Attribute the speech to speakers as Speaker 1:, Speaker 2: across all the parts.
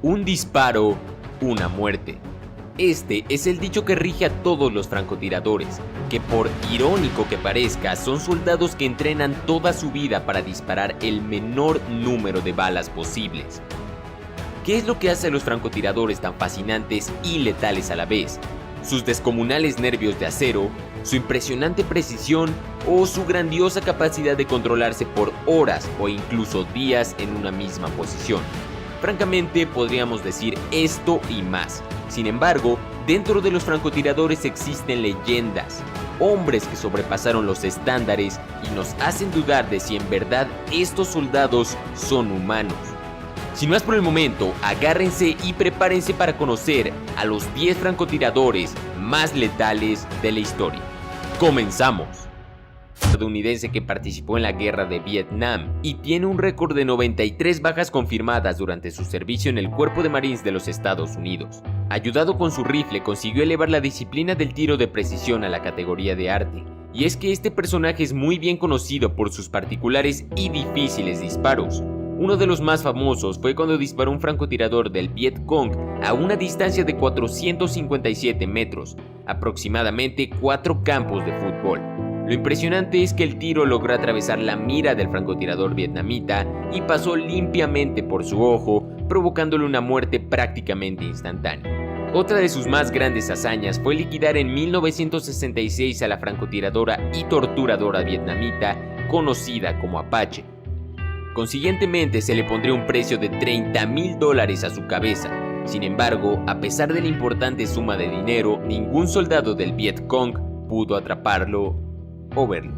Speaker 1: Un disparo, una muerte. Este es el dicho que rige a todos los francotiradores, que por irónico que parezca, son soldados que entrenan toda su vida para disparar el menor número de balas posibles. ¿Qué es lo que hace a los francotiradores tan fascinantes y letales a la vez? ¿Sus descomunales nervios de acero, su impresionante precisión o su grandiosa capacidad de controlarse por horas o incluso días en una misma posición? Francamente, podríamos decir esto y más. Sin embargo, dentro de los francotiradores existen leyendas, hombres que sobrepasaron los estándares y nos hacen dudar de si en verdad estos soldados son humanos. Sin más por el momento, agárrense y prepárense para conocer a los 10 francotiradores más letales de la historia. ¡Comenzamos! Estadounidense que participó en la guerra de Vietnam y tiene un récord de 93 bajas confirmadas durante su servicio en el Cuerpo de Marines de los Estados Unidos. Ayudado con su rifle, consiguió elevar la disciplina del tiro de precisión a la categoría de arte. Y es que este personaje es muy bien conocido por sus particulares y difíciles disparos. Uno de los más famosos fue cuando disparó un francotirador del Viet Cong a una distancia de 457 metros, aproximadamente 4 campos de fútbol. Lo impresionante es que el tiro logró atravesar la mira del francotirador vietnamita y pasó limpiamente por su ojo, provocándole una muerte prácticamente instantánea. Otra de sus más grandes hazañas fue liquidar en 1966 a la francotiradora y torturadora vietnamita conocida como Apache. Consiguientemente se le pondría un precio de $30,000 a su cabeza. Sin embargo, a pesar de la importante suma de dinero, ningún soldado del Viet Cong pudo atraparlo o verlo.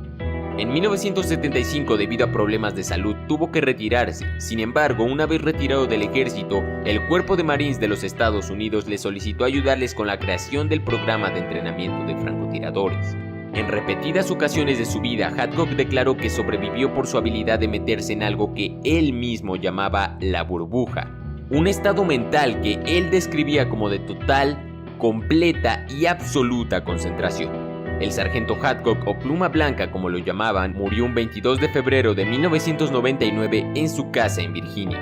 Speaker 1: En 1975, debido a problemas de salud, tuvo que retirarse. Sin embargo, una vez retirado del ejército, el Cuerpo de Marines de los Estados Unidos le solicitó ayudarles con la creación del programa de entrenamiento de francotiradores. En repetidas ocasiones de su vida, Hadcock declaró que sobrevivió por su habilidad de meterse en algo que él mismo llamaba la burbuja, un estado mental que él describía como de total, completa y absoluta concentración. El sargento Hadcock, o Pluma Blanca como lo llamaban, murió un 22 de febrero de 1999 en su casa en Virginia.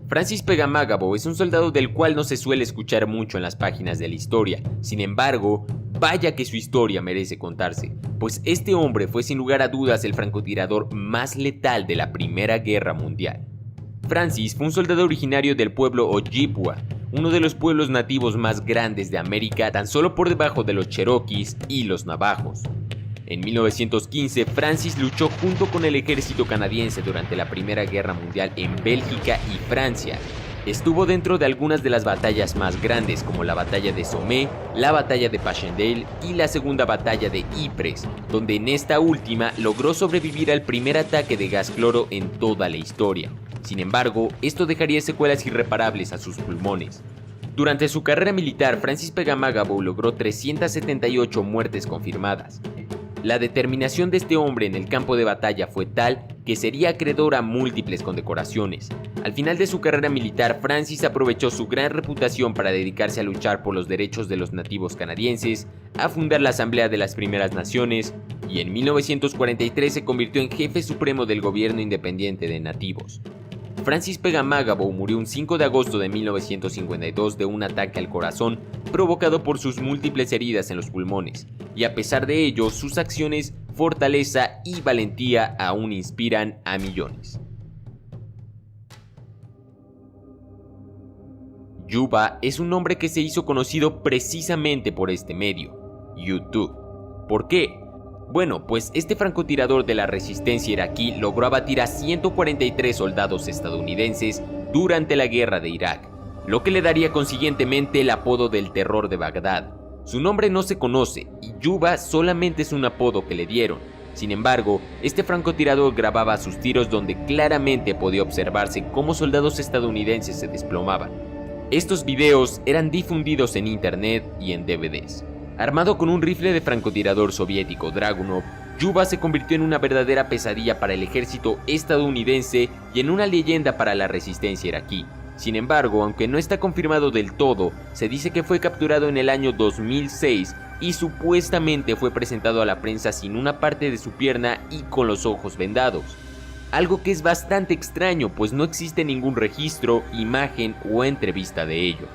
Speaker 1: Francis Pegamagabo es un soldado del cual no se suele escuchar mucho en las páginas de la historia. Sin embargo, vaya que su historia merece contarse, pues este hombre fue sin lugar a dudas el francotirador más letal de la Primera Guerra Mundial. Francis fue un soldado originario del pueblo Ojibwa, uno de los pueblos nativos más grandes de América, tan solo por debajo de los cherokees y los navajos. En 1915, Francis luchó junto con el ejército canadiense durante la Primera Guerra Mundial en Bélgica y Francia. Estuvo dentro de algunas de las batallas más grandes, como la batalla de Somme, la batalla de Passchendaele y la segunda batalla de Ypres, donde en esta última logró sobrevivir al primer ataque de gas cloro en toda la historia. Sin embargo, esto dejaría secuelas irreparables a sus pulmones. Durante su carrera militar, Francis Pegamagabo logró 378 muertes confirmadas. La determinación de este hombre en el campo de batalla fue tal que sería acreedor a múltiples condecoraciones. Al final de su carrera militar, Francis aprovechó su gran reputación para dedicarse a luchar por los derechos de los nativos canadienses, a fundar la Asamblea de las Primeras Naciones y en 1943 se convirtió en jefe supremo del gobierno independiente de nativos. Francis Pegamagabo murió un 5 de agosto de 1952 de un ataque al corazón provocado por sus múltiples heridas en los pulmones, y a pesar de ello, sus acciones, fortaleza y valentía aún inspiran a millones. Yuba es un nombre que se hizo conocido precisamente por este medio, YouTube. ¿Por qué? Bueno, pues este francotirador de la resistencia iraquí logró abatir a 143 soldados estadounidenses durante la guerra de Irak, lo que le daría consiguientemente el apodo del terror de Bagdad. Su nombre no se conoce y Yuba solamente es un apodo que le dieron. Sin embargo, este francotirador grababa sus tiros donde claramente podía observarse cómo soldados estadounidenses se desplomaban. Estos videos eran difundidos en internet y en DVDs. Armado con un rifle de francotirador soviético Dragunov, Yuba se convirtió en una verdadera pesadilla para el ejército estadounidense y en una leyenda para la resistencia iraquí. Sin embargo, aunque no está confirmado del todo, se dice que fue capturado en el año 2006 y supuestamente fue presentado a la prensa sin una parte de su pierna y con los ojos vendados. algo que es bastante extraño pues no existe ningún registro, imagen o entrevista de ello.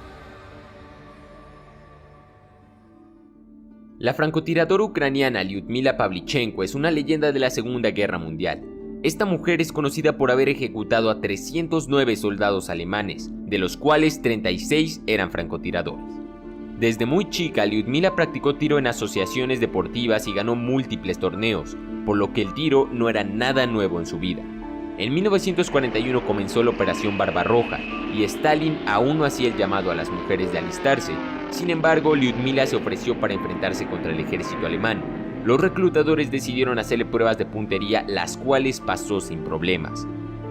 Speaker 1: La francotiradora ucraniana Lyudmila Pavlichenko es una leyenda de la Segunda Guerra Mundial. Esta mujer es conocida por haber ejecutado a 309 soldados alemanes, de los cuales 36 eran francotiradores. Desde muy chica, Lyudmila practicó tiro en asociaciones deportivas y ganó múltiples torneos, por lo que el tiro no era nada nuevo en su vida. En 1941 comenzó la Operación Barbarroja y Stalin aún no hacía el llamado a las mujeres de alistarse. Sin embargo, Lyudmila se ofreció para enfrentarse contra el ejército alemán. Los reclutadores decidieron hacerle pruebas de puntería, las cuales pasó sin problemas.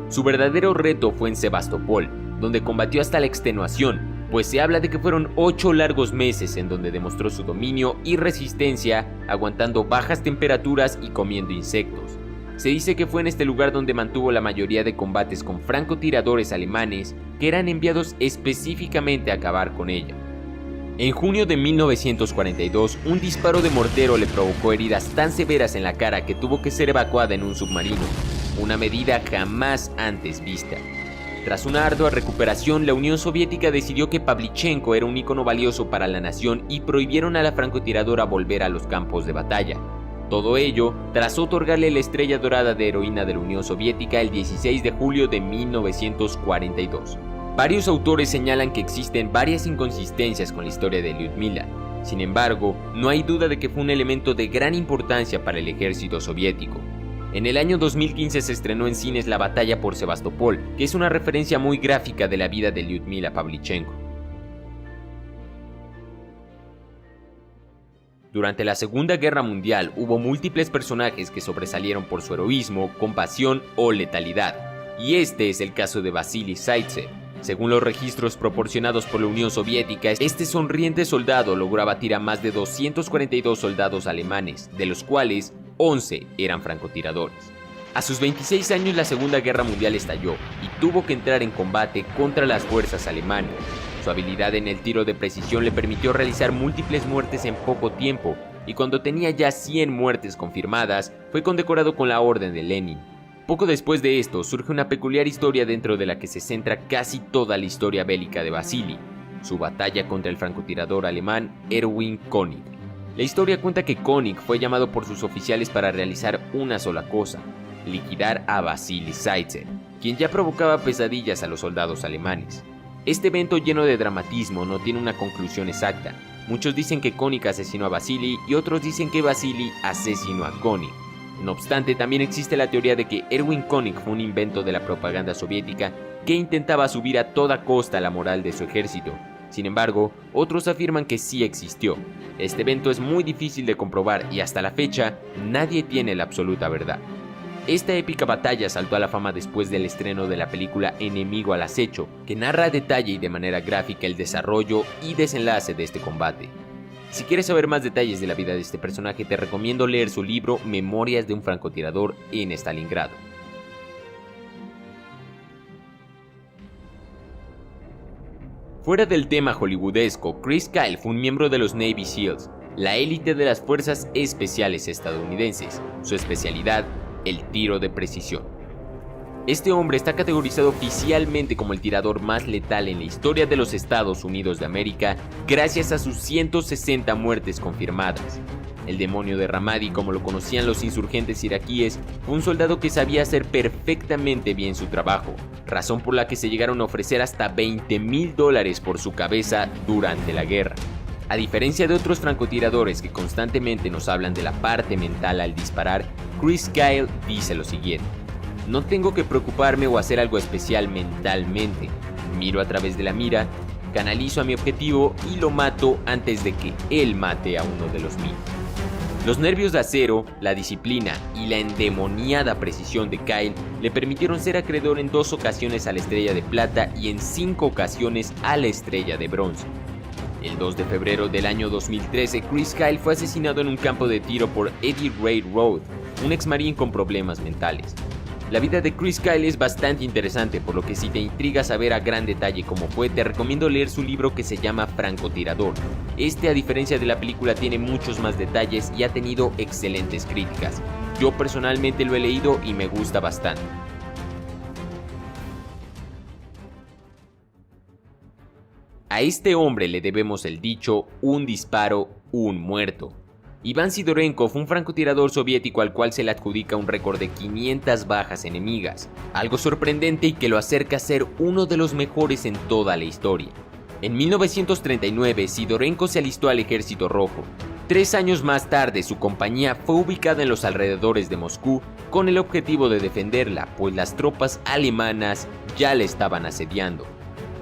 Speaker 1: Su verdadero reto fue en Sebastopol, donde combatió hasta la extenuación, pues se habla de que fueron 8 largos meses en donde demostró su dominio y resistencia, aguantando bajas temperaturas y comiendo insectos. Se dice que fue en este lugar donde mantuvo la mayoría de combates con francotiradores alemanes que eran enviados específicamente a acabar con ella. En junio de 1942, un disparo de mortero le provocó heridas tan severas en la cara que tuvo que ser evacuada en un submarino, una medida jamás antes vista. Tras una ardua recuperación, la Unión Soviética decidió que Pavlichenko era un ícono valioso para la nación y prohibieron a la francotiradora volver a los campos de batalla. Todo ello tras otorgarle la estrella dorada de heroína de la Unión Soviética el 16 de julio de 1942. Varios autores señalan que existen varias inconsistencias con la historia de Lyudmila. Sin embargo, no hay duda de que fue un elemento de gran importancia para el ejército soviético. En el año 2015 se estrenó en cines La batalla por Sebastopol, que es una referencia muy gráfica de la vida de Lyudmila Pavlichenko. Durante la Segunda Guerra Mundial hubo múltiples personajes que sobresalieron por su heroísmo, compasión o letalidad, y este es el caso de Vasily Zaitsev. Según los registros proporcionados por la Unión Soviética, este sonriente soldado logró abatir a más de 242 soldados alemanes, de los cuales 11 eran francotiradores. A sus 26 años la Segunda Guerra Mundial estalló y tuvo que entrar en combate contra las fuerzas alemanas. Su habilidad en el tiro de precisión le permitió realizar múltiples muertes en poco tiempo, y cuando tenía ya 100 muertes confirmadas, fue condecorado con la Orden de Lenin. Poco después de esto, surge una peculiar historia dentro de la que se centra casi toda la historia bélica de Vasily, su batalla contra el francotirador alemán Erwin König. La historia cuenta que König fue llamado por sus oficiales para realizar una sola cosa: liquidar a Vasily Zaitsev, quien ya provocaba pesadillas a los soldados alemanes. Este evento lleno de dramatismo no tiene una conclusión exacta. Muchos dicen que König asesinó a Vasily y otros dicen que Vasily asesinó a König. No obstante, también existe la teoría de que Erwin König fue un invento de la propaganda soviética que intentaba subir a toda costa la moral de su ejército. Sin embargo, otros afirman que sí existió. Este evento es muy difícil de comprobar y hasta la fecha nadie tiene la absoluta verdad. Esta épica batalla saltó a la fama después del estreno de la película Enemigo al acecho, que narra a detalle y de manera gráfica el desarrollo y desenlace de este combate. Si quieres saber más detalles de la vida de este personaje, te recomiendo leer su libro Memorias de un francotirador en Stalingrado. Fuera del tema hollywoodesco, Chris Kyle fue un miembro de los Navy SEALs, la élite de las fuerzas especiales estadounidenses. Su especialidad, el tiro de precisión. Este hombre está categorizado oficialmente como el tirador más letal en la historia de los Estados Unidos de América gracias a sus 160 muertes confirmadas. El demonio de Ramadi, como lo conocían los insurgentes iraquíes, fue un soldado que sabía hacer perfectamente bien su trabajo, razón por la que se llegaron a ofrecer hasta $20,000 por su cabeza durante la guerra. A diferencia de otros francotiradores que constantemente nos hablan de la parte mental al disparar, Chris Kyle dice lo siguiente: no tengo que preocuparme o hacer algo especial mentalmente. Miro a través de la mira, canalizo a mi objetivo y lo mato antes de que él mate a uno de los míos. Los nervios de acero, la disciplina y la endemoniada precisión de Kyle le permitieron ser acreedor en 2 ocasiones a la estrella de plata y en 5 ocasiones a la estrella de bronce. El 2 de febrero del año 2013, Chris Kyle fue asesinado en un campo de tiro por Eddie Ray Roth, un exmarín con problemas mentales. La vida de Chris Kyle es bastante interesante, por lo que si te intriga saber a gran detalle cómo fue, te recomiendo leer su libro que se llama Francotirador. Este, a diferencia de la película, tiene muchos más detalles y ha tenido excelentes críticas. Yo personalmente lo he leído y me gusta bastante. A este hombre le debemos el dicho, un disparo, un muerto. Iván Sidorenko fue un francotirador soviético al cual se le adjudica un récord de 500 bajas enemigas, algo sorprendente y que lo acerca a ser uno de los mejores en toda la historia. En 1939, Sidorenko se alistó al Ejército Rojo. 3 años más tarde, su compañía fue ubicada en los alrededores de Moscú con el objetivo de defenderla, pues las tropas alemanas ya la estaban asediando.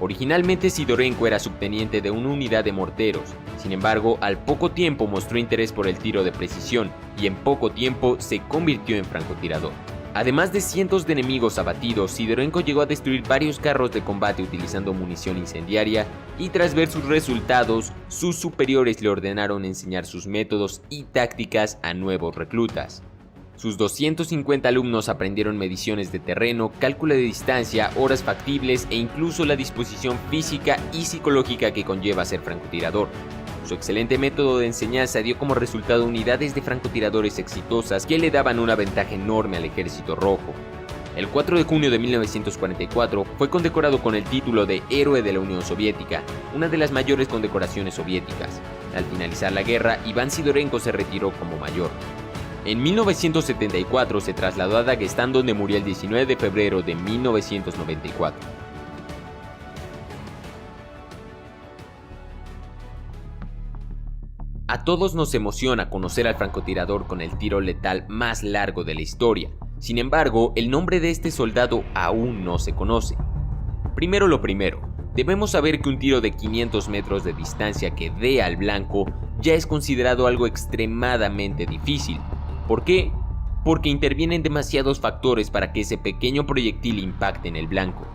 Speaker 1: Originalmente Sidorenko era subteniente de una unidad de morteros, sin embargo, al poco tiempo mostró interés por el tiro de precisión y en poco tiempo se convirtió en francotirador. Además de cientos de enemigos abatidos, Sidorenko llegó a destruir varios carros de combate utilizando munición incendiaria y tras ver sus resultados, sus superiores le ordenaron enseñar sus métodos y tácticas a nuevos reclutas. Sus 250 alumnos aprendieron mediciones de terreno, cálculo de distancia, horas factibles e incluso la disposición física y psicológica que conlleva ser francotirador. Su excelente método de enseñanza dio como resultado unidades de francotiradores exitosas que le daban una ventaja enorme al Ejército Rojo. El 4 de junio de 1944 fue condecorado con el título de Héroe de la Unión Soviética, una de las mayores condecoraciones soviéticas. Al finalizar la guerra, Iván Sidorenko se retiró como mayor. En 1974 se trasladó a Daguestán, donde murió el 19 de febrero de 1994. A todos nos emociona conocer al francotirador con el tiro letal más largo de la historia. Sin embargo, el nombre de este soldado aún no se conoce. Primero lo primero, debemos saber que un tiro de 500 metros de distancia que dé al blanco ya es considerado algo extremadamente difícil. ¿Por qué? Porque intervienen demasiados factores para que ese pequeño proyectil impacte en el blanco.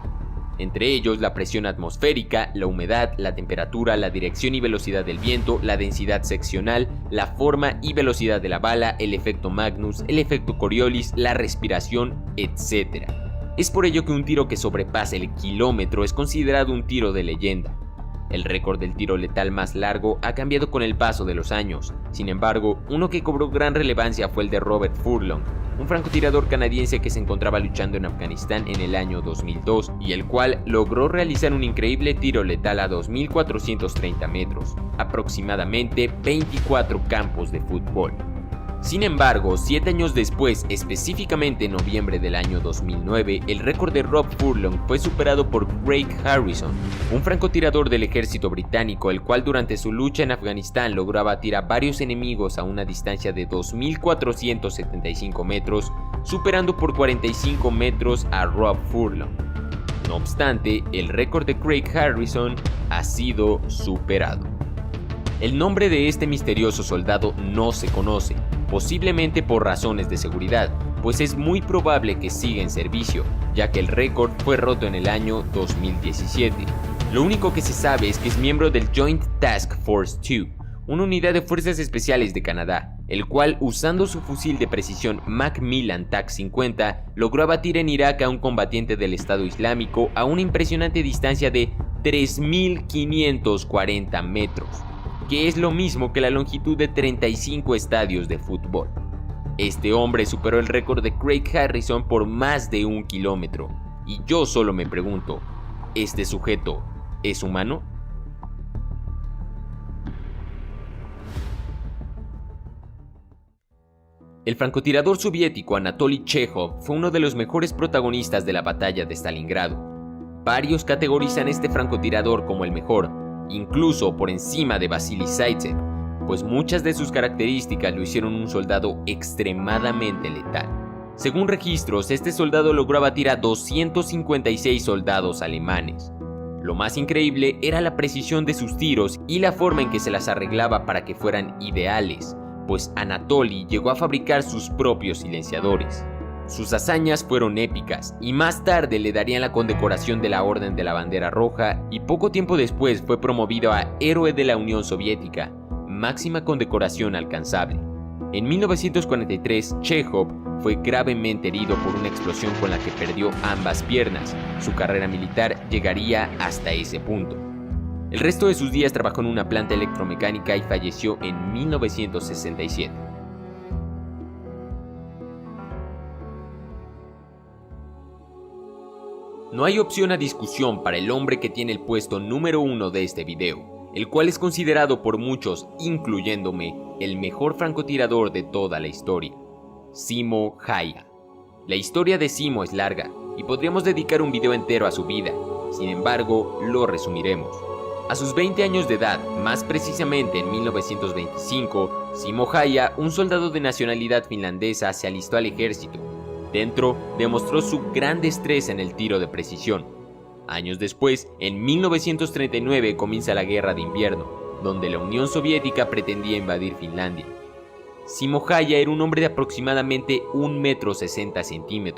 Speaker 1: Entre ellos la presión atmosférica, la humedad, la temperatura, la dirección y velocidad del viento, la densidad seccional, la forma y velocidad de la bala, el efecto Magnus, el efecto Coriolis, la respiración, etc. Es por ello que un tiro que sobrepase el kilómetro es considerado un tiro de leyenda. El récord del tiro letal más largo ha cambiado con el paso de los años. Sin embargo, uno que cobró gran relevancia fue el de Robert Furlong, un francotirador canadiense que se encontraba luchando en Afganistán en el año 2002 y el cual logró realizar un increíble tiro letal a 2.430 metros, aproximadamente 24 campos de fútbol. Sin embargo, 7 años después, específicamente en noviembre del año 2009, el récord de Rob Furlong fue superado por Craig Harrison, un francotirador del ejército británico, el cual durante su lucha en Afganistán logró abatir a varios enemigos a una distancia de 2.475 metros, superando por 45 metros a Rob Furlong. No obstante, el récord de Craig Harrison ha sido superado. El nombre de este misterioso soldado no se conoce, posiblemente por razones de seguridad, pues es muy probable que siga en servicio, ya que el récord fue roto en el año 2017. Lo único que se sabe es que es miembro del Joint Task Force 2, una unidad de fuerzas especiales de Canadá, el cual, usando su fusil de precisión Macmillan TAC-50, logró abatir en Irak a un combatiente del Estado Islámico a una impresionante distancia de 3.540 metros. Que es lo mismo que la longitud de 35 estadios de fútbol. Este hombre superó el récord de Craig Harrison por más de 1 kilómetro. Y yo solo me pregunto, ¿este sujeto es humano? El francotirador soviético Anatoly Chekhov fue uno de los mejores protagonistas de la batalla de Stalingrado. Varios categorizan este francotirador como el mejor, incluso por encima de Vasily Zaitsev, pues muchas de sus características lo hicieron un soldado extremadamente letal. Según registros, este soldado logró abatir a 256 soldados alemanes. Lo más increíble era la precisión de sus tiros y la forma en que se las arreglaba para que fueran ideales, pues Anatoly llegó a fabricar sus propios silenciadores. Sus hazañas fueron épicas y más tarde le darían la condecoración de la Orden de la Bandera Roja y poco tiempo después fue promovido a Héroe de la Unión Soviética, máxima condecoración alcanzable. En 1943, Chekhov fue gravemente herido por una explosión con la que perdió ambas piernas. Su carrera militar llegaría hasta ese punto. El resto de sus días trabajó en una planta electromecánica y falleció en 1967. No hay opción a discusión para el hombre que tiene el puesto número 1 de este video, el cual es considerado por muchos, incluyéndome, el mejor francotirador de toda la historia, Simo Häyhä. La historia de Simo es larga y podríamos dedicar un video entero a su vida, sin embargo, lo resumiremos. A sus 20 años de edad, más precisamente en 1925, Simo Häyhä, un soldado de nacionalidad finlandesa, se alistó al ejército. Dentro, demostró su gran destreza en el tiro de precisión. Años después, en 1939 comienza la Guerra de Invierno, donde la Unión Soviética pretendía invadir Finlandia. Simo Häyhä era un hombre de aproximadamente 1,60 m,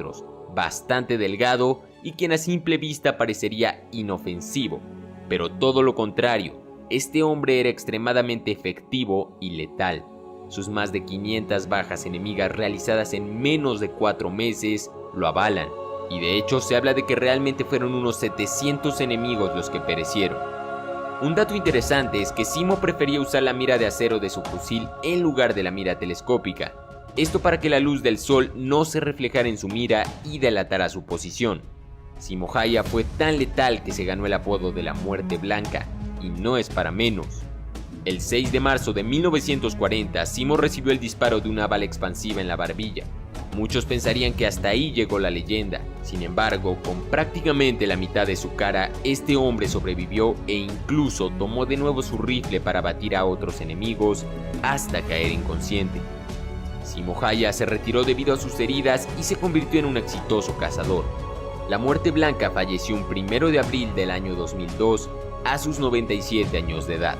Speaker 1: bastante delgado y quien a simple vista parecería inofensivo, pero todo lo contrario, este hombre era extremadamente efectivo y letal. Sus más de 500 bajas enemigas realizadas en menos de 4 meses lo avalan, y de hecho se habla de que realmente fueron unos 700 enemigos los que perecieron. Un dato interesante es que Simo prefería usar la mira de acero de su fusil en lugar de la mira telescópica, esto para que la luz del sol no se reflejara en su mira y delatara su posición. Simo Häyhä fue tan letal que se ganó el apodo de la Muerte Blanca, y no es para menos. El 6 de marzo de 1940, Simo recibió el disparo de una bala expansiva en la barbilla. Muchos pensarían que hasta ahí llegó la leyenda. Sin embargo, con prácticamente la mitad de su cara, este hombre sobrevivió e incluso tomó de nuevo su rifle para abatir a otros enemigos hasta caer inconsciente. Simo Häyhä se retiró debido a sus heridas y se convirtió en un exitoso cazador. La Muerte Blanca falleció un 1 de abril del año 2002 a sus 97 años de edad.